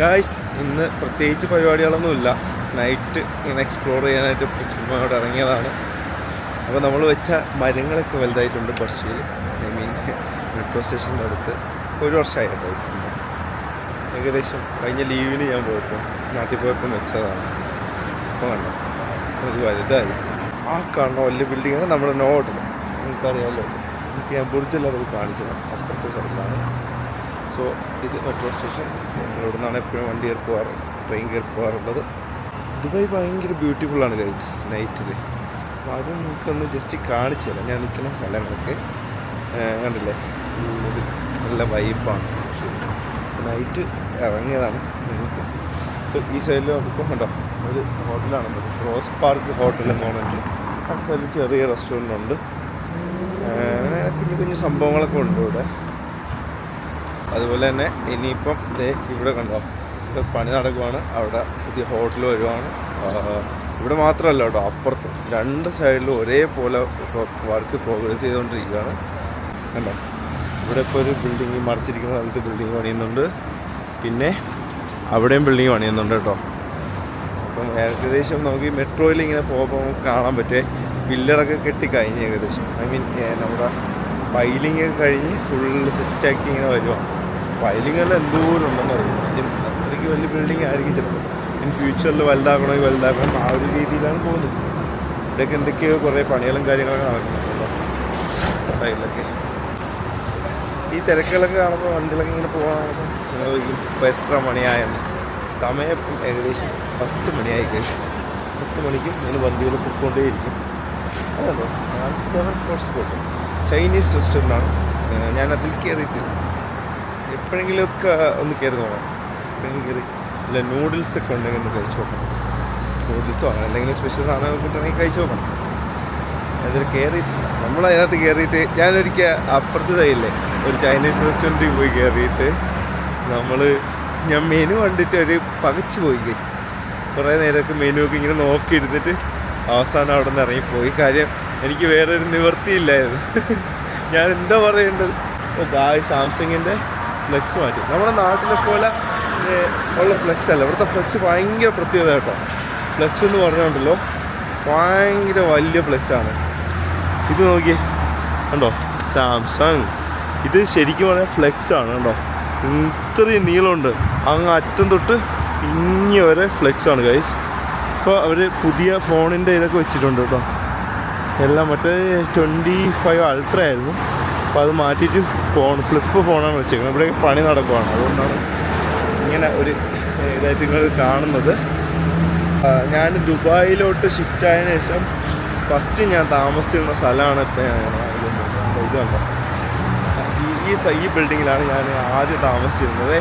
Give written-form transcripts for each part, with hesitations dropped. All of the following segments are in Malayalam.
ഗായ്സ്, ഇന്ന് പ്രത്യേകിച്ച് പരിപാടികളൊന്നുമില്ല. നൈറ്റ് ഇങ്ങനെ എക്സ്പ്ലോർ ചെയ്യാനായിട്ട് ചുമ്മാ അവിടെ ഇറങ്ങിയതാണ്. അപ്പോൾ നമ്മൾ വെച്ച മരങ്ങളൊക്കെ വലുതായിട്ടുണ്ട് ബർഷിയിൽ. ഐ മീൻ മെട്രോ സ്റ്റേഷൻ്റെ അടുത്ത്. 1 വർഷമായി കേട്ടോ ഈ സംഭവം. ഏകദേശം കഴിഞ്ഞ ലീവിന് ഞാൻ പോയപ്പോൾ നാട്ടിൽ പോയപ്പോൾ വെച്ചതാണ്. അപ്പോൾ കണ്ടോ, ഒരു വലുതായി. ആ കാണുന്ന വലിയ ബിൽഡിങ്ങാണ് നമ്മുടെ നോട്ടിൽ. നിങ്ങൾക്കറിയാമല്ലോ, എനിക്ക് ഞാൻ ബുർജിലത് കാണിച്ചത് അപ്പുറത്തെ സ്ഥലത്താണ്. സോ ഇത് മെട്രോ സ്റ്റേഷൻ. ഇവിടെ നിന്നാണ് എപ്പോഴും വണ്ടി കയറി പോകാറ്, ട്രെയിൻ കയറി പോകാറുള്ളത്. ദുബായ് ഭയങ്കര ബ്യൂട്ടിഫുള്ളാണ് ഗൈസ് നൈറ്റിൽ. അപ്പോൾ അത് നിങ്ങൾക്കൊന്ന് ജസ്റ്റ് കാണിച്ചു തരാം. ഞാൻ നിൽക്കുന്ന സ്ഥലങ്ങളൊക്കെ കണ്ടില്ലേ, നല്ല വൈബാണ്. നൈറ്റ് ഇറങ്ങിയതാണ് നിങ്ങൾക്ക്. ഇപ്പോൾ ഈ സൈഡിൽ നോക്കുമ്പോൾ കണ്ടോ, ഒരു ഹോട്ടലാണ്, റോസ് പാർക്ക് ഹോട്ടൽ മോണൻറ്റ്. ആ സൈഡിൽ ചെറിയ റെസ്റ്റോറൻ്റ് ഉണ്ട്. അങ്ങനെ കുഞ്ഞു കുഞ്ഞു സംഭവങ്ങളൊക്കെ ഉണ്ട് ഇവിടെ. അതുപോലെ തന്നെ ഇനിയിപ്പം ഇവിടെ കണ്ടോ, പണി നടക്കുവാണ്. അവിടെ പുതിയ ഹോട്ടൽ വരുവാണ്. ഇവിടെ മാത്രമല്ല കേട്ടോ, അപ്പുറത്തും 2 സൈഡിലും ഒരേപോലെ വർക്ക് പ്രോഗ്രസ് ചെയ്തുകൊണ്ടിരിക്കുകയാണ്. കണ്ടോ, ഇവിടെ ഇപ്പോൾ ഒരു ബിൽഡിങ്, മറിച്ചിരിക്കുന്ന സ്ഥലത്ത് ബിൽഡിങ് പണിയുന്നുണ്ട്. പിന്നെ അവിടെയും ബിൽഡിങ് പണിയുന്നുണ്ട് കേട്ടോ. അപ്പം ഏകദേശം നമുക്ക് ഈ മെട്രോയിൽ ഇങ്ങനെ പോകുമ്പോൾ നമുക്ക് കാണാൻ പറ്റുമേ, പില്ലറൊക്കെ കെട്ടിക്കഴിഞ്ഞ് ഏകദേശം. ഐ മീൻ നമ്മുടെ പൈലിംഗ് ഒക്കെ കഴിഞ്ഞ് ഫുള്ള് സെറ്റാക്കി ഇങ്ങനെ വരുവാണ്. പൈലിങ്ങെല്ലാം എന്തോരം ഉണ്ടെന്ന് അറിയാം. അത്രയ്ക്ക് വലിയ ബിൽഡിംഗ് ആയിരിക്കും ചിലപ്പോൾ. ഇൻ ഫ്യൂച്ചറിൽ വലുതാക്കണമെങ്കിൽ വലുതാക്കണം, ആ ഒരു രീതിയിലാണ് പോകുന്നത്. ഇവിടെയൊക്കെ എന്തൊക്കെയോ കുറേ പണികളും കാര്യങ്ങളൊക്കെ നടക്കുന്നുണ്ടല്ലോ സൈഡിലൊക്കെ. ഈ തിരക്കുകളൊക്കെ കാണുമ്പോൾ വണ്ടികളൊക്കെ ഇങ്ങനെ പോകാനാകുമ്പോൾ ഇപ്പോൾ എത്ര മണിയായെന്ന്. സമയം ഏകദേശം 10 മണിയായി കഴിച്ച്. 10 മണിക്കും ഇങ്ങനെ വണ്ടികൾ പൊയ്ക്കൊണ്ടേയിരിക്കും. അതല്ലോ ഹോട്ട്സ്പോട്ട് ചൈനീസ് റെസ്റ്റോറൻ്റാണ്. ഞാൻ അതിൽ കയറിയിട്ടില്ല. എപ്പോഴെങ്കിലുമൊക്കെ ഒന്ന് കയറി നോക്കണം. എപ്പോഴെങ്കിലും കയറി ഇല്ല, നൂഡിൽസൊക്കെ ഉണ്ടെങ്കിൽ ഒന്ന് കഴിച്ച് നോക്കണം. നൂഡിൽസോ അങ്ങനെ എന്തെങ്കിലും സ്പെഷ്യൽ സാധനങ്ങൾ കിട്ടണമെങ്കിൽ കഴിച്ച് നോക്കണം. അതിൽ കയറിയിട്ടില്ല. നമ്മളതിനകത്ത് കയറിയിട്ട് ഞാനൊരിക്കൽ അപ്പുറത്ത് സൈഡില്ലേ ഒരു ചൈനീസ് റെസ്റ്റോറൻറ്റിൽ പോയി കയറിയിട്ട് ഞാൻ മെനു കണ്ടിട്ട് ഒരു പകച്ചു പോയി കഴിച്ചു. കുറേ നേരമൊക്കെ മെനു ഒക്കെ ഇങ്ങനെ നോക്കിയിരുന്നിട്ട് അവസാനം അവിടെ നിന്ന് ഇറങ്ങിപ്പോയി. കാര്യം എനിക്ക് വേറൊരു നിവൃത്തിയില്ലായിരുന്നു. ഞാൻ എന്താ പറയേണ്ടത്. സാംസങ്ങിൻ്റെ ഫ്ലെക്സ് മാറ്റി. നമ്മുടെ നാട്ടിലെ പോലെ ഉള്ള ഫ്ലെക്സ് അല്ല, ഇവിടുത്തെ ഫ്ലെക്സ് ഭയങ്കര പ്രത്യേകത കേട്ടോ. ഫ്ലെക്സ് എന്ന് പറഞ്ഞുകൊണ്ടല്ലോ, ഭയങ്കര വലിയ ഫ്ലെക്സാണ്. ഇത് നോക്കിയേ, കണ്ടോ, സാംസങ്. ഇത് ശരിക്കും പറഞ്ഞാൽ ഫ്ലെക്സാണ് കണ്ടോ. ഇത്രയും നീളമുണ്ട്, അങ്ങ് അറ്റം തൊട്ട് ഇങ്ങി വരെ ഫ്ലെക്സാണ് ഗൈസ്. ഇപ്പോൾ അവർ പുതിയ ഫോണിൻ്റെ ഇതൊക്കെ വെച്ചിട്ടുണ്ട് കേട്ടോ. എല്ലാം മറ്റേ 25 അൾട്ര ആയിരുന്നു. അപ്പോൾ അത് മാറ്റിയിട്ട് ഫ്ലിപ്പ് ഫോണാണ് വെച്ചേക്കുന്നത്. ഇവിടെ പണി നടക്കുവാണ്, അതുകൊണ്ടാണ് ഇങ്ങനെ ഒരു ഇതായിട്ട് നിങ്ങൾ കാണുന്നത്. ഞാൻ ദുബായിലോട്ട് ഷിഫ്റ്റ് ആയതിനു ശേഷം ഫസ്റ്റ് ഞാൻ താമസിച്ചിരുന്ന സ്ഥലമാണ് ഇപ്പോൾ ഇത് കണ്ടോ. ഈ ബിൽഡിങ്ങിലാണ് ഞാൻ ആദ്യം താമസിച്ചിരുന്നത്.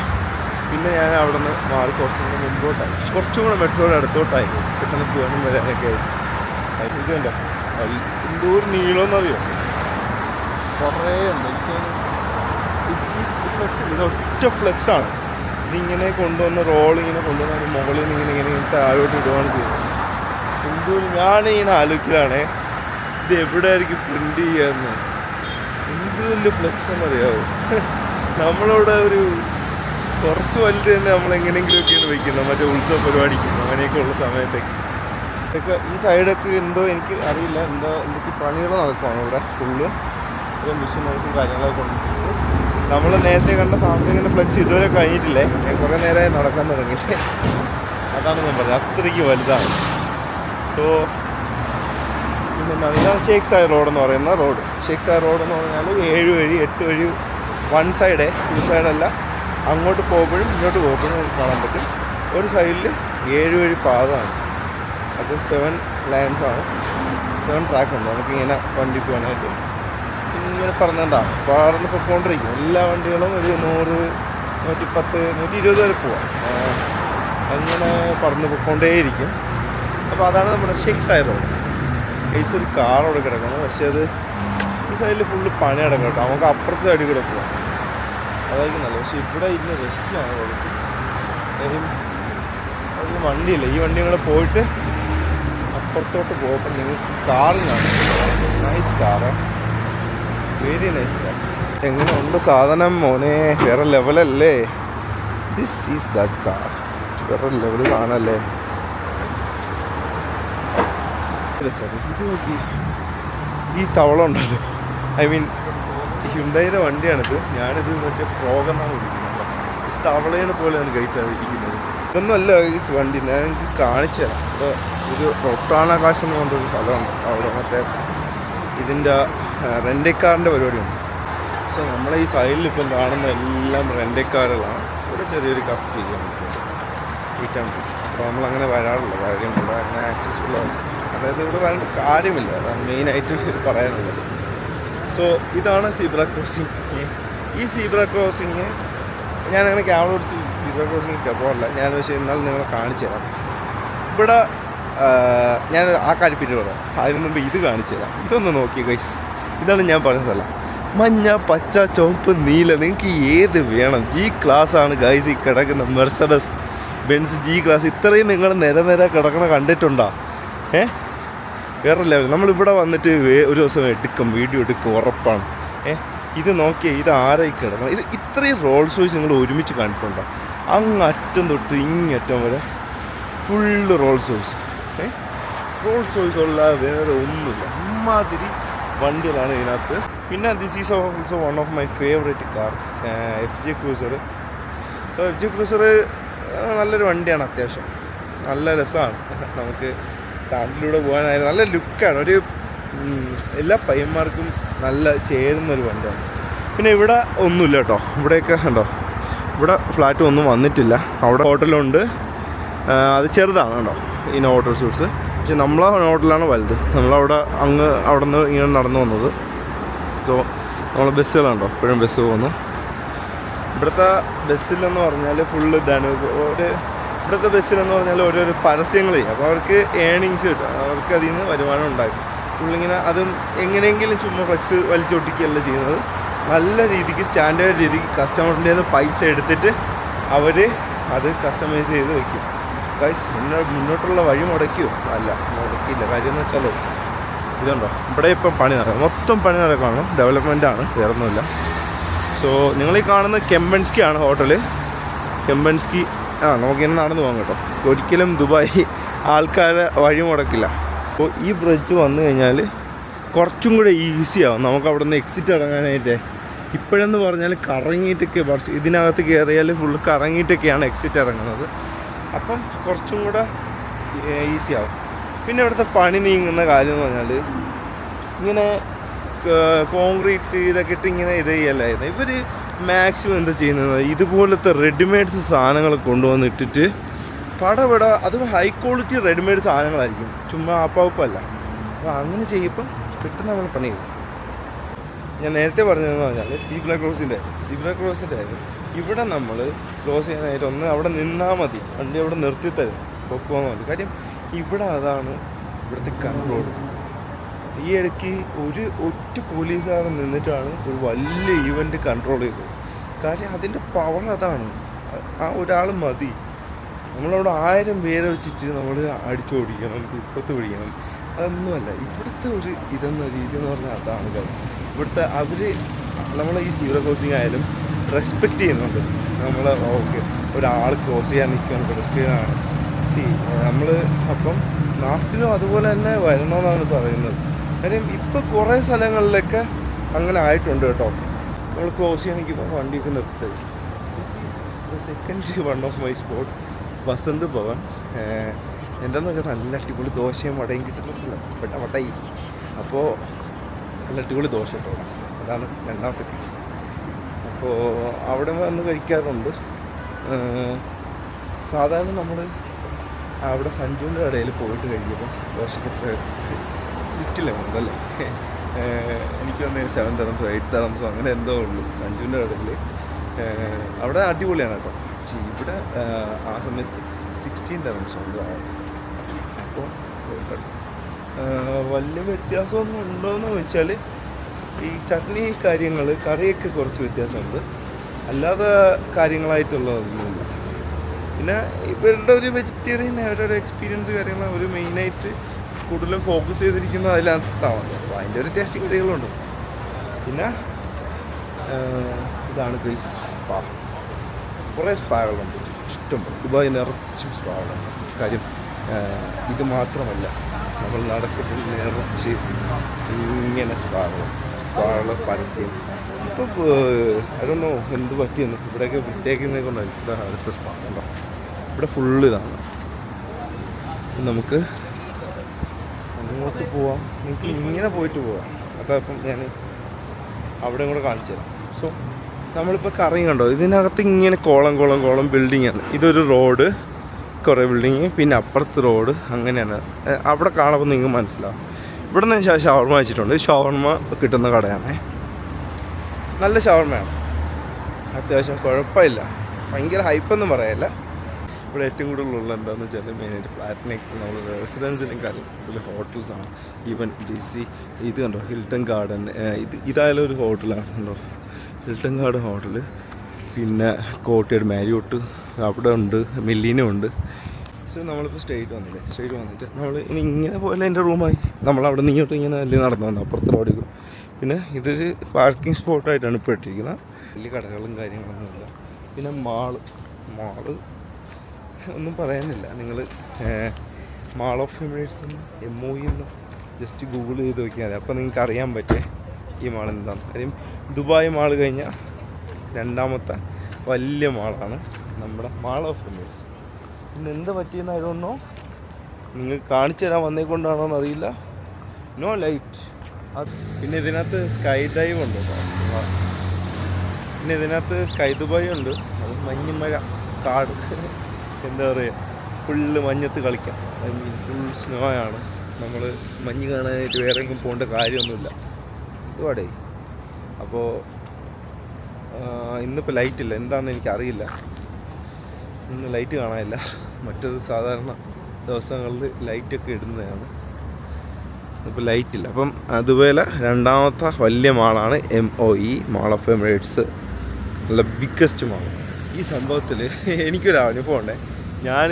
പിന്നെ ഞാൻ അവിടെ നിന്ന് മാറി കുറച്ചും കൂടെ മുമ്പോട്ടായി, കുറച്ചും കൂടെ മെട്രോയുടെ അടുത്തോട്ടായി, പെട്ടെന്ന് പോകാനും വരാനൊക്കെ ആയി. ഇത് കണ്ടോ, എന്തോരം നീളമെന്നറിയോ, കുറേ ഉണ്ട്. ഇത് ഒറ്റ ഫ്ലെക്സാണ്. ഇതിങ്ങനെ കൊണ്ടുവന്ന് റോളിങ്ങനെ കൊണ്ടുവന്ന് മുകളിൽ നിന്ന് ഇങ്ങനെ താഴോട്ട് ഇടുകയാണ് ചെയ്യുന്നത്. എന്തോരം ഞാനിങ്ങനെ ആലോചിക്കലാണേ, ഇത് എവിടെ ആയിരിക്കും പ്രിൻ്റ് ചെയ്യാന്ന്. എന്ത് വലിയ ഫ്ലെക്സ് എന്നറിയാവോ. നമ്മളിവിടെ ഒരു കുറച്ച് വലുത് തന്നെ നമ്മളെങ്ങനെയെങ്കിലുമൊക്കെയാണ് വയ്ക്കുന്നത്, മറ്റേ ഉത്സവ പരിപാടിക്ക് അങ്ങനെയൊക്കെ ഉള്ള സമയത്തേക്ക്. ഇതൊക്കെ ഈ സൈഡൊക്കെ എന്തോ എനിക്ക് അറിയില്ല, എന്തൊക്കെ പണികൾ നടക്കുവാണ് ഇവിടെ ഫുള്ള്. മിഷനൈസും കാര്യങ്ങളൊക്കെ കൊണ്ടിട്ടുണ്ട്. നമ്മൾ നേരത്തെ കണ്ട സാംസങ്ങിൻ്റെ ഫ്ലെക്സ് ഇതുവരെ കഴിഞ്ഞിട്ടില്ലേ, ഞാൻ കുറേ നേരമായി നടക്കാൻ തുടങ്ങിയിട്ട്. അതാണ് ഞാൻ പറഞ്ഞത്, അത്രയ്ക്ക് വലുതാണ്. സോ പിന്നെ ഇതാണ് ഷേഖ് സായർ റോഡെന്ന് പറയുന്ന റോഡ്. ഷേഖ് സായർ റോഡെന്ന് പറഞ്ഞാൽ 7 വഴി 8 വഴി 1 സൈഡേ, 2 സൈഡല്ല. അങ്ങോട്ട് പോകുമ്പോഴും ഇങ്ങോട്ട് പോകുമ്പോഴും കാണാൻ പറ്റും. ഒരു സൈഡിൽ 7 വഴി പാതമാണ്. അത് 7 ലൈൻസാണ്, 7 ട്രാക്കുണ്ട്. നമുക്കിങ്ങനെ വണ്ടി പോകാനായിട്ട് ഇങ്ങനെ പറഞ്ഞിട്ടുണ്ടാകും. പറന്ന് പൊയ്ക്കൊണ്ടിരിക്കും. എല്ലാ വണ്ടികളും ഒരു 100, 110, 120 വരെ പോവാം. അങ്ങനെ പറന്ന് പൊയ്ക്കൊണ്ടേയിരിക്കും. അപ്പോൾ അതാണ് നമ്മുടെ ഷേഖ് സായർ റോഡ്. കേസ് ഒരു കാർ അവിടെ കിടക്കുന്നത്, പക്ഷേ അത് ഈ സൈഡിൽ ഫുള്ള് പണി കിടക്കും കേട്ടോ. നമുക്ക് അപ്പുറത്തെ സൈഡിൽ കൂടെ പോവാം, അതായിരിക്കും നല്ലത്. പക്ഷേ ഇവിടെ ഇന്ന് റെസ്റ്റിലാണ് കുറച്ച്. അതിന് വണ്ടിയില്ല, ഈ വണ്ടി കൂടെ പോയിട്ട് അപ്പുറത്തോട്ട് പോകുമ്പോൾ നിങ്ങൾക്ക് കാറും കാണും. Nice car, very nice car. എങ്ങനെ ഉണ്ട് സാധനം മോനെ, വേറെ ലെവലല്ലേ. This is that car. വേറെ ലെവൽ കാണല്ലേ. ഇത് നോക്കി, ഈ തവള ഉണ്ടല്ലോ, ഐ മീൻ ഹ്യുണ്ടായിയുടെ വണ്ടിയാണിത്. ഞാനിത് മറ്റേ ഫ്രോഗ് എന്നാണ് വിളിക്കുന്നത്. തവളയാണ് പോലെയാണ് ഗൈസ് ഇരിക്കുന്നത്. ഇതൊന്നും അല്ല ഗൈസ് വണ്ടി, ഞാൻ എനിക്ക് കാണിച്ചു തരാം. അപ്പോൾ ഒരു റൊട്ടാനാകാശം എന്ന് പറഞ്ഞൊരു സ്ഥലമുണ്ട് അവിടെ. മറ്റേ ഇതിൻ്റെ റെൻ്റെക്കാറിൻ്റെ പരിപാടിയുണ്ട്. സോ നമ്മളെ ഈ സൈഡിൽ ഇപ്പം കാണുന്ന എല്ലാം റെൻ്റെക്കാറുകളാണ്. ഇവിടെ ചെറിയൊരു കപ്പ് ചെയ്യാൻ പറ്റും, ഈറ്റാൻ പറ്റും. അപ്പോൾ നമ്മളങ്ങനെ വരാറില്ല, കാര്യമില്ല, അങ്ങനെ ആക്സസ്ഫുള്ളാണ്. അതായത് ഇവിടെ വരേണ്ട കാര്യമില്ല, അതാണ് മെയിനായിട്ട് പറയാനുള്ളത്. സോ ഇതാണ് സീബ്ര ക്രോസിങ്. ഈ സീബ്ര ക്രോസിങ് ഞാനങ്ങനെ ക്യാമറ പിടിച്ച് സീബ്ര ക്രോസിങ് പോകല്ല, ഞാൻ പക്ഷേ ഇന്നാലും നിങ്ങളെ കാണിച്ചു തരാം. ഇവിടെ ഞാൻ ആ കാര്യപ്പിറ്റ് പറയാം, അതിന് മുമ്പ് ഇത് കാണിച്ചു തരാം. ഇതൊന്ന് നോക്കി ഗൈസ്, ഇതാണ് ഞാൻ പറഞ്ഞ സ്ഥലം. മഞ്ഞ, പച്ച, ചുവപ്പ്, നീല, നിങ്ങൾക്ക് ഏത് വേണം. ജി ക്ലാസ് ആണ് ഗൈസ് ഈ കിടക്കുന്ന മെർസഡസ് ബെൻസ് ജി ക്ലാസ്. ഇത്രയും നിങ്ങൾ നിര കിടക്കണ കണ്ടിട്ടുണ്ടോ? വേറെ ലെവൽ. നമ്മളിവിടെ വന്നിട്ട് ഒരു ദിവസം എടുക്കും, വീഡിയോ എടുക്കും, ഉറപ്പാണ്. ഇത് നോക്കിയേ, ഇത് ആരായി കിടക്കണം. ഇത് ഇത്രയും റോൾസ് റോയ്സ് നിങ്ങൾ ഒരുമിച്ച് കണ്ടിട്ടുണ്ടോ? അങ്ങറ്റം തൊട്ട് ഇങ്ങറ്റം വരെ full Rolls Royce. Rolls Royce ഉള്ള വേറെ ഒന്നുമില്ല. ഇമ്മാതിരി വണ്ടികളാണ് ഇതിനകത്ത്. പിന്നെ this is also one of my favourite car, FJ Cruiser. So FJ Cruiser നല്ലൊരു വണ്ടിയാണ്, അത്യാവശ്യം നല്ല രസമാണ്. നമുക്ക് സാൻഡിലൂടെ പോകാനായാലും നല്ല ലുക്കാണ്. ഒരു എല്ലാ പയ്യന്മാർക്കും നല്ല ചേരുന്നൊരു വണ്ടിയാണ്. പിന്നെ ഇവിടെ ഒന്നുമില്ല കേട്ടോ, ഇവിടെയൊക്കെ ഉണ്ടോ, ഇവിടെ ഫ്ലാറ്റ് ഒന്നും വന്നിട്ടില്ല. അവിടെ ഹോട്ടലുണ്ട്, അത് ചെറുതാണ് കേട്ടോ ഈ ഹോട്ടൽ സൂട്ട്സ്. പക്ഷെ നമ്മളെ ഹോട്ടലാണ് വലുത്. നമ്മളവിടെ അവിടെ നിന്ന് ഇങ്ങനെ നടന്നു വന്നത്. സോ നമ്മളെ ബസ്സുകളുണ്ടോ, എപ്പോഴും ബസ് പോകുന്നു. ഇവിടുത്തെ ബസ്സിലെന്ന് പറഞ്ഞാൽ ഫുള്ള് ഇതാണ്. ഇവിടുത്തെ ബസ്സിലെന്ന് പറഞ്ഞാൽ ഓരോരോ പരസ്യങ്ങൾ ചെയ്യും. അപ്പോൾ അവർക്ക് ഏണിങ്സ് കിട്ടും, അവർക്ക് അതിൽ നിന്ന് വരുമാനം ഉണ്ടാക്കും. ഫുള്ളിങ്ങനെ അതും എങ്ങനെയെങ്കിലും ചുമ്മാ ഫ്ലെക്സ് വലിച്ചൊട്ടിക്കുകയല്ല ചെയ്യുന്നത്. നല്ല രീതിക്ക് സ്റ്റാൻഡേർഡ് രീതിക്ക് കസ്റ്റമറിൻ്റെ നിന്ന് പൈസ എടുത്തിട്ട് അവർ അത് കസ്റ്റമൈസ് ചെയ്ത് വയ്ക്കും. ഗൈസ് മുന്നോട്ടുള്ള വഴി മുടക്കിയോ? അല്ല, മുടക്കിയില്ല. കാര്യം എന്ന് വെച്ചാൽ ഇതുണ്ടോ, ഇവിടെ ഇപ്പം പണി നടക്കും, മൊത്തം പണി നടക്കുകയാണ്, ഡെവലപ്മെൻറ്റാണ്, വേറൊന്നുമില്ല. സോ നിങ്ങളീ കാണുന്നത് കെമ്പൻസ്കി ആണ് ഹോട്ടല്. കെമ്പൻസ്കി നമുക്കിങ്ങനെ നടന്നു പോകാം കേട്ടോ. ഒരിക്കലും ദുബായ് ആൾക്കാരെ വഴി മുടക്കില്ല. അപ്പോൾ ഈ ബ്രിഡ്ജ് വന്നു കഴിഞ്ഞാൽ കുറച്ചും കൂടെ ഈസിയാവും നമുക്ക് അവിടെ നിന്ന് എക്സിറ്റ് ഇറങ്ങാനായിട്ട്. ഇപ്പോഴെന്ന് പറഞ്ഞാൽ കറങ്ങിയിട്ടൊക്കെ ഇതിനകത്ത് കയറിയാൽ ഫുള്ള് കറങ്ങിയിട്ടൊക്കെയാണ് എക്സിറ്റ് ഇറങ്ങുന്നത്. അപ്പം കുറച്ചും കൂടെ ഈസിയാവും. പിന്നെ ഇവിടുത്തെ പണി നീങ്ങുന്ന കാര്യം എന്ന് പറഞ്ഞാൽ ഇങ്ങനെ കോൺക്രീറ്റ് ഇതൊക്കെ ഇട്ട് ഇങ്ങനെ ഇത് ചെയ്യല്ലായിരുന്നു. ഇവർ മാക്സിമം എന്താ ചെയ്യുന്നത്, ഇതുപോലത്തെ റെഡിമെയ്ഡ്സ് സാധനങ്ങൾ കൊണ്ടുവന്നിട്ടിട്ട് പടപട, അത് ഹൈ ക്വാളിറ്റി റെഡിമെയ്ഡ് സാധനങ്ങളായിരിക്കും, ചുമ്മാ ആപ്പാപ്പല്ല. അപ്പോൾ അങ്ങനെ ചെയ്യുമ്പം പെട്ടെന്ന് നമ്മൾ പണി ചെയ്യും. ഞാൻ നേരത്തെ പറഞ്ഞതെന്ന് പറഞ്ഞാൽ സീബ്ര ക്രോസിൻ്റെ ഇവിടെ നമ്മൾ ക്രോസ് ചെയ്യാനായിട്ട് ഒന്ന് അവിടെ നിന്നാൽ മതി, വണ്ടി അവിടെ നിർത്തി തരും, പൊക്കുവാൻ മതി. കാര്യം ഇവിടെ അതാണ് ഇവിടുത്തെ കൺട്രോൾ. ഈ ഇടയ്ക്ക് ഒറ്റ പോലീസുകാരൻ നിന്നിട്ടാണ് ഒരു വലിയ ഈവൻറ്റ് കൺട്രോൾ ചെയ്തത്. കാര്യം അതിൻ്റെ പവർ അതാണ്, ആ ഒരാൾ മതി. നമ്മളവിടെ 1000 പേരെ വെച്ചിട്ട് നമ്മൾ അടിച്ചോടിക്കണം, ഇപ്പത്ത് പിടിക്കണം, അതൊന്നുമല്ല. ഇവിടുത്തെ ഒരു ഇതെന്ന രീതി എന്ന് പറഞ്ഞാൽ അതാണ് കാര്യം. ഇവിടുത്തെ അവർ നമ്മളെ ഈ സീബ്ര ക്രോസിങ് ആയാലും റെസ്പെക്റ്റ് ചെയ്യുന്നുണ്ട്. നമ്മൾ ഓക്കെ ഒരാൾ ക്രോസ് ചെയ്യാൻ നിൽക്കുകയാണ്, പെഡസ്ട്രിയനാണ്. നമ്മൾ അപ്പം നാട്ടിലും അതുപോലെ തന്നെ വരണമെന്നാണ് പറയുന്നത്. കാര്യം ഇപ്പോൾ കുറേ സ്ഥലങ്ങളിലൊക്കെ അങ്ങനെ ആയിട്ടുണ്ട് കേട്ടോ. നമ്മൾ ക്രോസ് ചെയ്യാൻ നിൽക്കുമ്പോൾ വണ്ടിയൊക്കെ നിർത്തത്. Second one of my spot Vasanth Bhavan. എന്താണെന്ന് വെച്ചാൽ നല്ല അടിപൊളി ദോശയും വടയും കിട്ടുന്ന സ്ഥലം, വടയി. അപ്പോൾ നല്ല അടിപൊളി ദോശ കേട്ടോ, അതാണ് രണ്ടാമത്തെ പീസ്. അപ്പോൾ അവിടെ വന്ന് കഴിക്കാറുണ്ട്. സാധാരണ നമ്മൾ അവിടെ സഞ്ജുവിൻ്റെ കടയിൽ പോയിട്ട് കഴിക്കുമ്പോൾ ദോശയ്ക്ക് ലിറ്റില്ല അതല്ലേ, എനിക്ക് വന്ന് 7 dirhams 8 dirhams അങ്ങനെ എന്തോ ഉള്ളൂ സഞ്ജുവിൻ്റെ കടയിൽ. അവിടെ അടിപൊളിയാണ് കേട്ടോ. പക്ഷേ ഇവിടെ ആ സമയത്ത് 16 dirhams ഉണ്ട്. അപ്പോൾ വലിയ വ്യത്യാസമൊന്നും ഉണ്ടോയെന്ന് ചോദിച്ചാൽ ഈ ചട്നി കാര്യങ്ങൾ കറിയൊക്കെ കുറച്ച് വ്യത്യാസമുണ്ട്, അല്ലാതെ കാര്യങ്ങളായിട്ടുള്ളതൊന്നുമില്ല. പിന്നെ ഇവരുടെ ഒരു വെജിറ്റേറിയൻ അവരുടെ എക്സ്പീരിയൻസ് കാര്യങ്ങൾ ഒരു മെയിനായിട്ട് കൂടുതലും ഫോക്കസ് ചെയ്തിരിക്കുന്നത് അതിനകത്താണ്. അപ്പോൾ അതിൻ്റെ ഒരു ടേസ്റ്റ് കറികളുണ്ട്. പിന്നെ ഇതാണ് ഗൈസ് സ്പാ. കുറേ സ്പാകളുണ്ട്, ഇഷ്ടംപോലെ. ദുബായ് നിറച്ചും സ്പാകളുണ്ട്. കാര്യം ഇത് മാത്രമല്ല, നമ്മൾ നടക്കുമ്പോൾ നിറച്ച് ഇങ്ങനെ സ്പാകൾ പരസ്യം. ഇപ്പോൾ അതൊന്നോ എന്ത് പറ്റിയെന്ന് ഇവിടെയൊക്കെ വൃത്തിയാക്കുന്നതിനെ കൊണ്ടാണ് ഇവിടെ അടുത്ത സ്പാ ഉണ്ടോ. ഇവിടെ ഫുള്ള് ഇതാണ്. നമുക്ക് അങ്ങോട്ട് പോവാം, നിങ്ങൾക്ക് ഇങ്ങനെ പോയിട്ട് പോവാം. അതപ്പം ഞാൻ അവിടെ കൂടെ കാണിച്ചു തരാം. സോ നമ്മളിപ്പോൾ കറങ്ങി കണ്ടോ, ഇതിനകത്ത് ഇങ്ങനെ കോളം ബിൽഡിങ്ങാണ്. ഇതൊരു റോഡ്, കുറേ ബിൽഡിങ്, പിന്നെ അപ്പുറത്ത് റോഡ്, അങ്ങനെയാണ്. അവിടെ കാണുമ്പോൾ നിങ്ങൾക്ക് മനസ്സിലാവും. ഇവിടെ നിന്ന് ഞാൻ ഷവർമ വെച്ചിട്ടുണ്ട്. ഷവർമ കിട്ടുന്ന കടയാണ്. നല്ല ഷവർമയാണ്, അത്യാവശ്യം കുഴപ്പമില്ല. ഭയങ്കര ഹൈപ്പൊന്നും പറയാനില്ല. ഇവിടെ ഏറ്റവും കൂടുതലുള്ള എന്താണെന്ന് വെച്ചാൽ മെയിനായിട്ട് ഫ്ലാറ്റിനേക്ക് നമ്മൾ റെസിഡൻസിനേക്കാളും കൂടുതൽ ഹോട്ടൽസാണ്. ഈവൻ ഇത് കണ്ടോ, ഹിൽട്ടൺ ഗാർഡൻ, ഇതായാലും ഒരു ഹോട്ടലാണ് കണ്ടോ, ഹിൽട്ടൺ ഗാർഡൻ ഹോട്ടൽ. പിന്നെ കോട്ടയുടെ മാരിയോട്ട് അവിടെ ഉണ്ട്, മില്ലിനും ഉണ്ട്. സോ നമ്മളിപ്പോൾ സ്ട്രേറ്റ് വന്നിട്ട് നമ്മൾ ഇനി ഇങ്ങനെ പോലെ എൻ്റെ റൂമായി നമ്മളവിടെ നിന്ന് ഇങ്ങോട്ട് ഇങ്ങനെ അല്ലേ നടന്നു വന്നത് അപ്പുറത്തെ റോഡിൽ. പിന്നെ ഇതൊരു പാർക്കിംഗ് സ്പോട്ടായിട്ടാണ് ഇപ്പോൾ ഇട്ടിരിക്കുന്നത്. വലിയ കടകളും കാര്യങ്ങളൊന്നുമില്ല. പിന്നെ മാള് ഒന്നും പറയാനില്ല. നിങ്ങൾ മാൾ ഓഫ് എമിറേറ്റ്സ് എന്ന് MOE എന്ന് ജസ്റ്റ് ഗൂഗിൾ ചെയ്ത് നോക്കിയാൽ മതി. അപ്പോൾ നിങ്ങൾക്ക് അറിയാൻ പറ്റേ ഈ മാൾ എന്താണ്. കാര്യം ദുബായ് മാൾ കഴിഞ്ഞാൽ രണ്ടാമത്തെ വലിയ മാളാണ് നമ്മുടെ മാൾ ഓഫ് എമിറേറ്റ്സ്. പിന്നെ എന്ത് പറ്റിയെന്നായിരുന്നോ, നിങ്ങൾ കാണിച്ചു തരാൻ വന്നേക്കൊണ്ടാണോ എന്നറിയില്ല. No light. പിന്നെ ഇതിനകത്ത് സ്കൈ ഡൈവ് ഉണ്ട്. പിന്നെ ഇതിനകത്ത് സ്കൈ ദുബായ് ഉണ്ട്. അത് മഞ്ഞുമഴ കാട്, എന്താ പറയുക, ഫുള്ള് മഞ്ഞത്ത് കളിക്കാം. ഐ മീൻ ഫുൾ സ്നോ ആണ്. നമ്മൾ മഞ്ഞ് കാണാനായിട്ട് വേറെ എങ്കിലും പോകേണ്ട കാര്യമൊന്നുമില്ല. ഇതുപാടേ. അപ്പോൾ ഇന്നിപ്പോൾ ലൈറ്റില്ല, എന്താണെന്ന് എനിക്കറിയില്ല. ഇന്ന് ലൈറ്റ് കാണാനില്ല. മറ്റത് സാധാരണ ദിവസങ്ങളിൽ ലൈറ്റൊക്കെ ഇടുന്നതാണ്. ഇപ്പോൾ ലൈറ്റില്ല. അപ്പം അതുപോലെ രണ്ടാമത്തെ വലിയ മാളാണ് MOE, മാൾ ഓഫ് എമിറേറ്റ്സ്. നല്ല ബിഗ്ഗസ്റ്റ് മാൾ. ഈ സംഭവത്തിൽ എനിക്കൊരു അനുഭവം ഉണ്ട്. ഞാൻ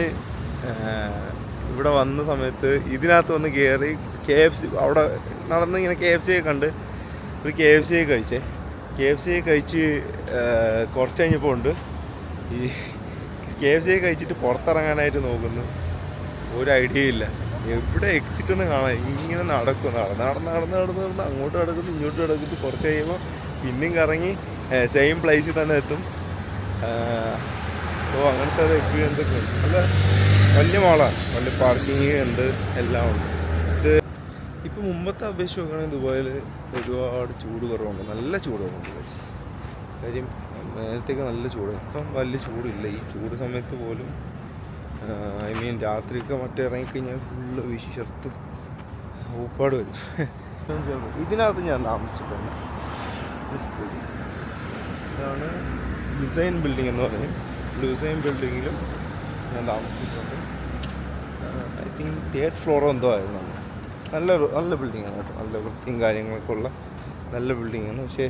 ഇവിടെ വന്ന സമയത്ത് ഇതിനകത്ത് വന്ന് കയറി KFC അവിടെ നടന്ന് ഇങ്ങനെ KFC കണ്ട് ഒരു KFC കഴിച്ചേ. KFC കഴിച്ച് കുറച്ച് കഴിഞ്ഞപ്പോൾ ഉണ്ട് ഈ KFC കഴിച്ചിട്ട് പുറത്തിറങ്ങാനായിട്ട് നോക്കുന്നു. ഒരു ഐഡിയ ഇല്ല, എവിടെ എക്സിറ്റ് ഒന്നും കാണാൻ. ഇങ്ങനെ നടക്കും, നടന്ന് അങ്ങോട്ട് കിടക്കുന്നു ഇങ്ങോട്ട് കിടക്കുന്നു. കുറച്ച് കഴിയുമ്പോൾ പിന്നെയും കറങ്ങി സെയിം പ്ലേസിൽ തന്നെ എത്തും. സോ അങ്ങനത്തെ ഒരു എക്സ്പീരിയൻസ് ഒക്കെ ഉണ്ട്. നല്ല വലിയ മാളാണ്, വലിയ പാർക്കിങ് ഉണ്ട്, എല്ലാം ഉണ്ട്. ഇത് ഇപ്പോൾ മുമ്പത്തെ അപേക്ഷിച്ച് നോക്കുകയാണെങ്കിൽ ദുബായിൽ ഒരുപാട് ചൂട് കുറവുണ്ട്, നല്ല ചൂട് കുറവുണ്ട്. കാര്യം നേരത്തേക്ക് നല്ല ചൂട്, ഇപ്പം വലിയ ചൂടില്ല. ഈ ചൂട് സമയത്ത് പോലും ഐ മീൻ രാത്രിയൊക്കെ മറ്റേ ഇറങ്ങിക്കഴിഞ്ഞാൽ ഫുള്ള് വിശർത്ത് ഊപ്പാട് വരും. ഇതിനകത്ത് ഞാൻ താമസിച്ചിട്ടുണ്ട്. ഇതാണ് ഡിസൈൻ ബിൽഡിംഗ് എന്ന് പറയും. ഡിസൈൻ ബിൽഡിങ്ങിലും ഞാൻ താമസിച്ചിട്ടുണ്ട്. ഐ തിങ്ക് 3rd ഫ്ലോറോ എന്തോ ആയിരുന്നു. നല്ല ബിൽഡിങ്ങാണ് കേട്ടോ, നല്ല വൃത്തിയും കാര്യങ്ങളൊക്കെ ഉള്ള നല്ല ബിൽഡിങ്ങാണ്. പക്ഷേ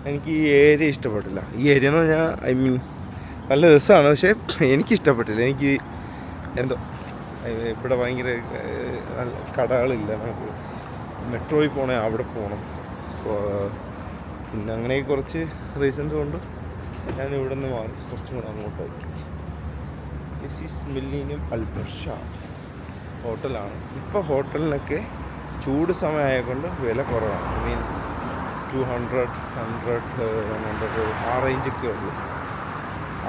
എനിക്ക് ഈ ഏരിയ ഇഷ്ടപ്പെട്ടില്ല. ഈ ഏരിയ എന്ന് പറഞ്ഞാൽ ഐ മീൻ നല്ല രസമാണ്, പക്ഷേ എനിക്കിഷ്ടപ്പെട്ടില്ല. എനിക്ക് എന്തോ ഇവിടെ ഭയങ്കര നല്ല കടകളില്ല. നമുക്ക് മെട്രോയിൽ പോകണേ അവിടെ പോകണം. പിന്നെ അങ്ങനെ കുറച്ച് റീസൺസ് കൊണ്ട് ഞാൻ ഇവിടെ നിന്ന് മാറി കുറച്ചും കൂടെ അങ്ങോട്ടായി. ദിസ് ഈസ് മില്ലേനിയം അൽബർഷ ഹോട്ടലാണ്. ഇപ്പോൾ ഹോട്ടലിനൊക്കെ ചൂട് സമയമായതുകൊണ്ട് വില കുറവാണ്. ഐ മീൻ 200, 100 ആ റേഞ്ചൊക്കെ ഉള്ളൂ.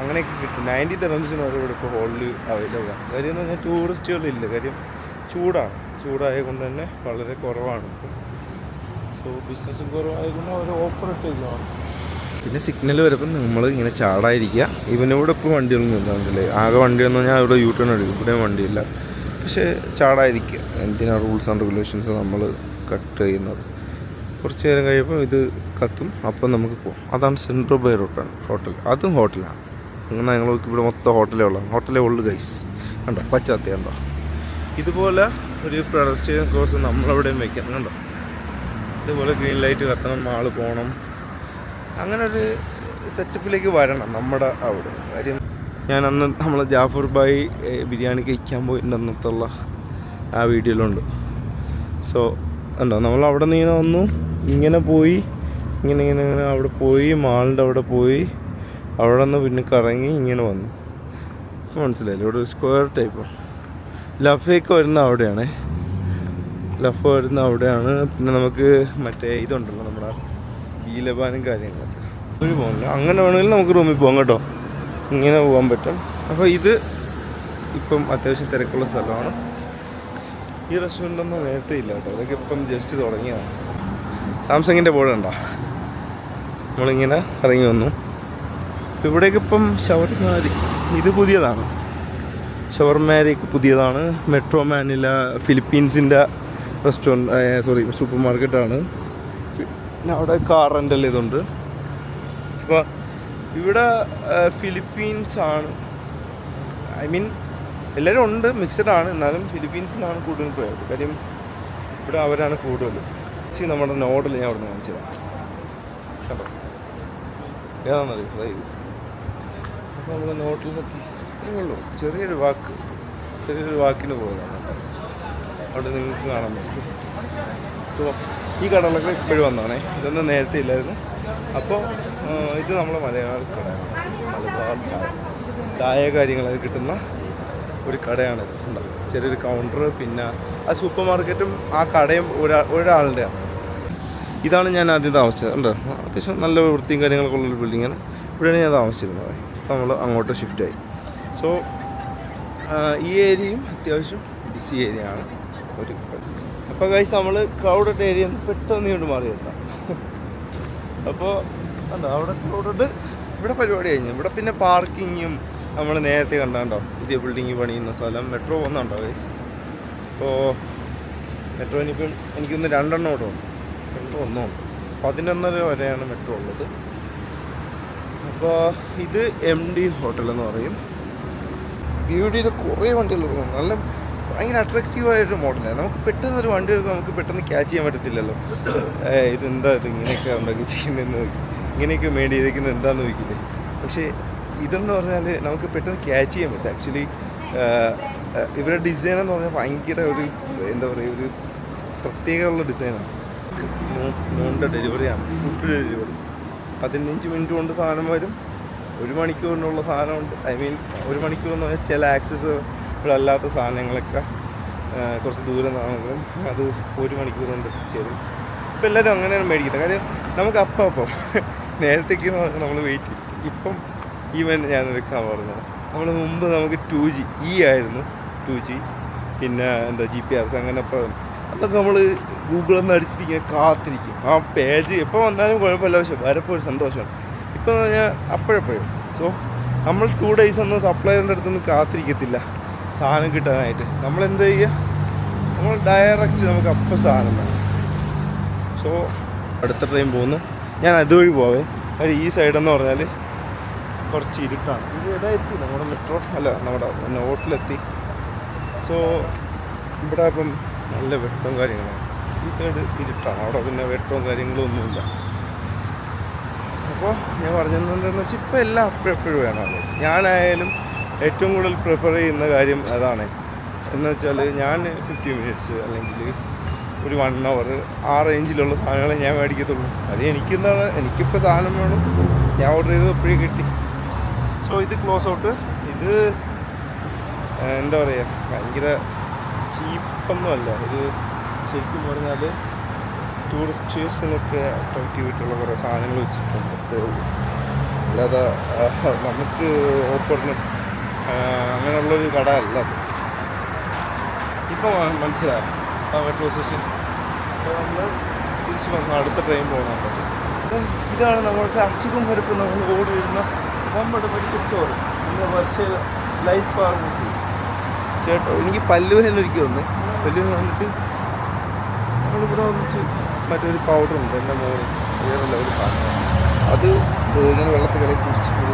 അങ്ങനെയൊക്കെ കിട്ടും. 90 ദിർഹംസിന് വരെ ഇവിടെ ഇപ്പോൾ ഹോളിൽ അവൈലബിളാണ്. കാര്യം എന്ന് പറഞ്ഞാൽ ടൂറിസ്റ്റുകളില്ല. കാര്യം ചൂടായത് കൊണ്ട് തന്നെ വളരെ കുറവാണ്. സോ ബിസിനസ്സും കുറവായതുകൊണ്ട് അവർ ഓഫർ ഇട്ടിരിക്കുകയാണ്. പിന്നെ സിഗ്നൽ വരുമ്പോൾ നമ്മൾ ഇങ്ങനെ ചാടാതിരിക്കുക. ഇവനിവിടെ ഇപ്പോൾ വണ്ടിയൊന്നും നിന്നില്ലേ, ആകെ വണ്ടിയെന്ന് പറഞ്ഞാൽ ഇവിടെ യൂട്ടേൺ എടുക്കും. ഇവിടെയും വണ്ടിയില്ല. പക്ഷേ ചാടാതിരിക്കുക. എന്തിനാ റൂൾസ് ആൻഡ് റെഗുലേഷൻസ് നമ്മൾ കട്ട് ചെയ്യുന്നത്. കുറച്ച് നേരം കഴിയുമ്പോൾ ഇത് കത്തും, അപ്പം നമുക്ക് പോകും. അതാണ് സെൻട്രൽ ബൈ റൂട്ടാണ് ഹോട്ടൽ. അതും ഹോട്ടലാണ്. അങ്ങനെ ഞങ്ങൾക്ക് ഇവിടെ മൊത്തം ഹോട്ടലേ ഉള്ളു ഗൈസ്. കണ്ടോ പച്ചാത്തി കണ്ടോ. ഇതുപോലെ ഒരു പെഡസ്ട്രിയൻ കോഴ്സ് നമ്മളവിടെയും വയ്ക്കാം. കണ്ടോ ഇതുപോലെ ഗ്രീൻ ലൈറ്റ് കത്തണം, മാള് പോകണം. അങ്ങനെ ഒരു സെറ്റപ്പിലേക്ക് വരണം നമ്മുടെ അവിടെ. കാര്യം ഞാൻ അന്ന് നമ്മൾ ജാഫർ ഭായ് ബിരിയാണി കഴിക്കാൻ പോയിട്ടുണ്ടെന്നത്തുള്ള ആ വീഡിയോയിലുണ്ട്. സോ ഉണ്ടോ നമ്മൾ അവിടെ നിന്ന് ഇങ്ങനെ വന്നു, ഇങ്ങനെ പോയി, ഇങ്ങനെ അവിടെ പോയി, മാളിൻ്റെ അവിടെ പോയി, അവിടെ നിന്ന് പിന്നെ കറങ്ങി ഇങ്ങനെ വന്നു. മനസ്സിലായില്ലേ? ഇവിടെ ഒരു സ്ക്വയർ ടൈപ്പ്. ലഫയൊക്കെ വരുന്ന അവിടെയാണ്. ലഫ വരുന്ന അവിടെയാണ്. പിന്നെ നമുക്ക് മറ്റേ ഇതുണ്ടല്ലോ നമ്മുടെ ബീലബാനും കാര്യങ്ങളൊക്കെ. ഒരു പോകുന്നില്ല. അങ്ങനെ വേണമെങ്കിൽ നമുക്ക് റൂമിൽ പോകാം കേട്ടോ. ഇങ്ങനെ പോകാൻ പറ്റും. അപ്പോൾ ഇത് ഇപ്പം അത്യാവശ്യം തിരക്കുള്ള സ്ഥലമാണ്. ഈ റെസ്റ്റോറൻ്റൊന്നും നേരത്തെ ഇല്ല കേട്ടോ. അതൊക്കെ ഇപ്പം ജസ്റ്റ് തുടങ്ങിയതാണ്. സാംസങ്ങിൻ്റെ ബോർഡ് ഉണ്ടോ? നമ്മളിങ്ങനെ ഇറങ്ങി വന്നു. ഇവിടേക്ക് ഇപ്പം ഷവർമാരി ഇത് പുതിയതാണ്. ഷവർമാരിക്ക് പുതിയതാണ്. മെട്രോ മാനില ഫിലിപ്പീൻസിൻ്റെ സൂപ്പർ മാർക്കറ്റാണ്. പിന്നെ അവിടെ കാർ റെൻ്റൽ ഇതുണ്ട്. അപ്പോൾ ഇവിടെ ഫിലിപ്പീൻസാണ്, ഐ മീൻ എല്ലാവരും ഉണ്ട്, മിക്സഡ് ആണ്. എന്നാലും ഫിലിപ്പീൻസിനാണ് കൂടുതൽ പോയത്. കാര്യം ഇവിടെ അവരാണ് കൂടുതൽ. നമ്മുടെ നോഡിൽ ഞാൻ അവിടെ നിന്ന് കാണിച്ചതാണ് കേട്ടോ. ഏതാണെന്നറിയോ? അപ്പോൾ നമ്മൾ നോട്ടിലെത്തി. ഇത്രയേ ഉള്ളൂ. ചെറിയൊരു വാക്കിന് പോയതാണ്. അവിടെ നിങ്ങൾക്ക് കാണാൻ പറ്റും. സോ ഈ കടകളൊക്കെ ഇപ്പോഴും വന്നതാണേ. ഇതൊന്നും നേരത്തെ ഇല്ലായിരുന്നു. അപ്പോൾ ഇത് നമ്മളെ മലയാള കടയാണ്. മലബാർ ചായ കാര്യങ്ങളൊക്കെ കിട്ടുന്ന ഒരു കടയാണിത്. ഉണ്ടാവും ചെറിയൊരു കൗണ്ടർ. പിന്നെ ആ സൂപ്പർ മാർക്കറ്റും ആ കടയും ഒരാളുടെയാണ്. ഇതാണ് ഞാൻ ആദ്യം താമസിച്ചത്. ഉണ്ടോ? അത്യാവശ്യം നല്ല വൃത്തിയും കാര്യങ്ങളൊക്കെ ഉള്ളൊരു ബിൽഡിങ്ങാണ്. ഇവിടെയാണ് ഞാൻ താമസിച്ചിരുന്നത്. അപ്പോൾ നമ്മൾ അങ്ങോട്ട് ഷിഫ്റ്റായി. സോ ഈ ഏരിയയും അത്യാവശ്യം ബിസി ഏരിയ ആണ്. അപ്പോൾ ഗൈസ് നമ്മൾ ക്രൗഡഡ് ഏരിയ പെട്ടെന്ന് കൊണ്ട് മാറിയിട്ടാണ്. അപ്പോൾ എന്താ അവിടെ ക്രൗഡഡ്. ഇവിടെ പരിപാടി കഴിഞ്ഞു. ഇവിടെ പിന്നെ പാർക്കിങ്ങും നമ്മൾ നേരത്തെ കണ്ടാണ്ടോ പുതിയ ബിൽഡിങ് പണിയുന്ന സ്ഥലം. മെട്രോ ഒന്നുണ്ടോ ഗൈസ്? അപ്പോൾ മെട്രോ ഇനിയിപ്പം എനിക്കൊന്ന് 2 എണ്ണം കൂടെ ഉണ്ട്. മെട്രോ 11:30 വരെയാണ് മെട്രോ ഉള്ളത്. അപ്പോൾ ഇത് MD ഹോട്ടൽ എന്ന് പറയും. BYD കുറേ വണ്ടികൾ നല്ല ഭയങ്കര അട്രാക്റ്റീവായൊരു മോഡലാണ്. നമുക്ക് പെട്ടെന്നൊരു വണ്ടി എടുക്കുമ്പോൾ നമുക്ക് പെട്ടെന്ന് ക്യാച്ച് ചെയ്യാൻ പറ്റത്തില്ലല്ലോ. ഇതെന്താ ഇത് ഇങ്ങനെയൊക്കെ ഉണ്ടാക്കി ചെയ്യുന്നതെന്ന് നോക്കി, ഇങ്ങനെയൊക്കെ മേടി ചെയ്തേക്കുന്നത് എന്താണെന്ന് നോക്കിയില്ലേ. പക്ഷേ ഇതെന്ന് പറഞ്ഞാൽ നമുക്ക് പെട്ടെന്ന് ക്യാച്ച് ചെയ്യാൻ പറ്റും. ആക്ച്വലി ഇവരുടെ ഡിസൈൻ എന്ന് പറഞ്ഞാൽ ഭയങ്കര ഒരു എന്താ പറയുക, ഒരു പ്രത്യേകമുള്ള ഡിസൈനാണ്. നോണിൻ്റെ ഡെലിവറിയാണ്, ഫുഡ് ഡെലിവറി. 15 മിനിറ്റ് കൊണ്ട് സാധനം വരും. 1 മണിക്കൂറിനുള്ള സാധനമുണ്ട്. ഐ മീൻ 1 മണിക്കൂർ എന്ന് പറഞ്ഞാൽ ചില ആക്സസബിളല്ലാത്ത സാധനങ്ങളൊക്കെ കുറച്ച് ദൂരം നമുക്ക് അത് 1 മണിക്കൂർ കൊണ്ട് ചേരും. ഇപ്പം എല്ലാവരും അങ്ങനെയാണ് മേടിക്കുന്നത്. കാര്യം നമുക്ക് അപ്പം നേരത്തേക്ക് നമ്മൾ വെയിറ്റ് ചെയ്യും. ഇപ്പം ഈവൻ ഞാനൊരു എക്സാമ്പിൾ പറഞ്ഞത്, നമ്മൾ മുമ്പ് നമുക്ക് 2G ആയിരുന്നു 2G, പിന്നെ എന്താ GPRS അങ്ങനെ. അപ്പം അതൊക്കെ നമ്മൾ ഗൂഗിളൊന്ന് അടിച്ചിരിക്കുക, കാത്തിരിക്കും. ആ പേജ് എപ്പോൾ വന്നാലും കുഴപ്പമില്ല, പക്ഷേ വരപ്പോൾ ഒരു സന്തോഷമാണ്. ഇപ്പോൾ എന്ന് പറഞ്ഞാൽ അപ്പോഴപ്പോഴും. സോ നമ്മൾ 2 days ഒന്നും സപ്ലൈറിൻ്റെ അടുത്തൊന്നും കാത്തിരിക്കത്തില്ല സാധനം കിട്ടാനായിട്ട്. നമ്മൾ എന്ത് ചെയ്യുക, നമ്മൾ ഡയറക്റ്റ് നമുക്ക് അപ്പം സാധനം വേണം. സോ അടുത്ത ട്രെയിൻ പോകുന്നു. ഞാൻ അതുവഴി പോവേ. കാര്യം ഈ സൈഡെന്ന് പറഞ്ഞാൽ കുറച്ച് ഇരുട്ടാണ്. ഇത് എവിടെ എത്തി? നമ്മുടെ മെട്രോ അല്ല, നമ്മുടെ നോട്ടിലെത്തി. സോ ഇവിടെ ഇപ്പം നല്ല വെട്ടവും കാര്യങ്ങളാണ്. ഈ സൈഡ് ഇരുട്ടാണ്, അവിടെ പിന്നെ വെട്ടവും കാര്യങ്ങളും ഒന്നുമില്ല. അപ്പോൾ ഞാൻ പറഞ്ഞതെന്താണെന്ന് വെച്ചാൽ ഇപ്പോൾ എല്ലാം എപ്പോഴും വേണം. ഞാനായാലും ഏറ്റവും കൂടുതൽ പ്രിഫർ ചെയ്യുന്ന കാര്യം അതാണ്. എന്ന് വെച്ചാൽ ഞാൻ 50 മിനിറ്റ്സ് അല്ലെങ്കിൽ ഒരു 1 hour ആ റേഞ്ചിലുള്ള സാധനങ്ങളെ ഞാൻ മേടിക്കത്തുള്ളൂ. അത് എനിക്കിപ്പോൾ സാധനം വേണം, ഞാൻ ഓർഡർ ചെയ്ത് എപ്പോഴും കിട്ടി. സോ ഇത് ക്ലോസ് ഔട്ട്. ഇത് എന്താ പറയുക, ഭയങ്കര ചീപ്പൊന്നുമല്ല. ഇത് ശരിക്കും പറഞ്ഞാൽ ടൂറിസ്റ്റേഴ്സിനൊക്കെ അട്രാക്റ്റീവായിട്ടുള്ള കുറേ സാധനങ്ങൾ വെച്ചിട്ടുണ്ട്, അത്രേ ഉള്ളൂ. അല്ലാതെ നമുക്ക് ഓഫറിന് അങ്ങനെയുള്ളൊരു കട അല്ല അത്. ഇപ്പോൾ മനസ്സിലായി ആ മെട്രോ സ്റ്റേഷൻ. അപ്പോൾ നമ്മൾ തിരിച്ച് വന്നു അടുത്ത ട്രെയിൻ പോകുന്നുണ്ട്. ഇതാണ് നമ്മൾക്ക് അസുഖം വരുമ്പോൾ നമ്മൾ ഓടി വരുന്ന നമ്മുടെ മെഡിക്കൽ സ്റ്റോർ, നമ്മുടെ വർഷയിൽ ലൈഫ് ഫാർമസി. ചേട്ടോ എനിക്ക് പല്ലുവേദന ഒരിക്കൽ വന്നേ. പല്ലുവേദന വന്നിട്ട് നമ്മളിവിടെ വന്നിട്ട് മറ്റൊരു പൗഡറുണ്ട് എൻ്റെ മോളിൽ വേറെ ലെവൽ സാധനം. അത് ഇങ്ങനെ വെള്ളത്തിൽ കളി കുടിച്ചിട്ട്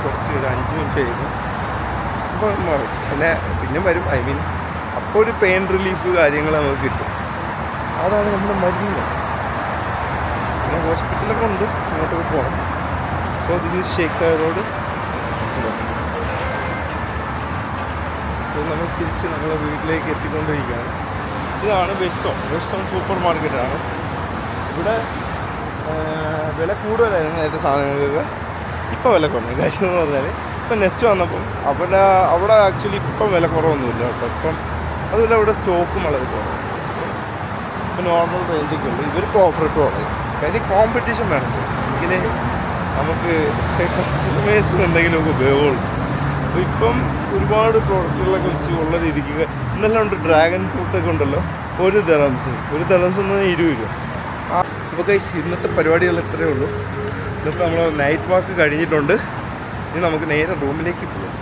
കുറച്ച് ഒരു 5 മിനിറ്റ് ആയിരുന്നു. അപ്പോൾ മാറി. പിന്നെ വരും. ഐ മീൻ അപ്പോൾ ഒരു പെയിൻ റിലീഫ് കാര്യങ്ങൾ നമുക്ക് കിട്ടും. അതാണ് നമ്മുടെ മരുന്ന്. പിന്നെ ഹോസ്പിറ്റലൊക്കെ ഉണ്ട്, അങ്ങോട്ടൊക്കെ പോകണം. So this is Sheikh Sagar road. So നമ്മൾ തിരിച്ച് നമ്മളെ വീട്ടിലേക്ക് എത്തിക്കൊണ്ടിരിക്കുകയാണ്. ഇതാണ് വെസ്റ്റോൺ സൂപ്പർ മാർക്കറ്റാണ്. ഇവിടെ വില കൂടുതലായിരുന്നു നേരത്തെ സാധനങ്ങൾക്ക്. ഇപ്പം വില കുറഞ്ഞു. കാര്യം എന്ന് പറഞ്ഞാൽ ഇപ്പം നെക്സ്റ്റ് വന്നപ്പം അവിടെ ആക്ച്വലി ഇപ്പം വില കുറവൊന്നുമില്ല കേട്ടോ. ഇപ്പം അതുപോലെ അവിടെ സ്റ്റോക്കും വളരെ കുറവാണ്. ഇപ്പം നോർമൽ റേഞ്ചൊക്കെ ഉള്ളൂ. ഇവർക്ക് ഓഫർ ഇട്ട് തുടങ്ങി. കാര്യം കോമ്പറ്റീഷൻ വേണം. എങ്കിലേ നമുക്ക് കസ്റ്റമേഴ്സ് എന്തെങ്കിലുമൊക്കെ ഉപയോഗമുള്ളൂ. അപ്പോൾ ഇപ്പം ഒരുപാട് പ്രോഡക്റ്റുകളൊക്കെ വെച്ച് ഉള്ള രീതിക്ക് ഇന്നെല്ലാം ഉണ്ട്. ഡ്രാഗൺ ഫ്രൂട്ടൊക്കെ ഉണ്ടല്ലോ, ഒരു ദറംസ് എന്ന് 20 രൂപ. അപ്പോൾ ഗൈസ് ഇന്നത്തെ പരിപാടികൾ ഇത്രയേ ഉള്ളൂ. ഇന്നത്തെ നമ്മൾ നൈറ്റ് വാക്ക് കഴിഞ്ഞിട്ടുണ്ട്. ഇനി നമുക്ക് നേരെ റൂമിലേക്ക് പോകാം.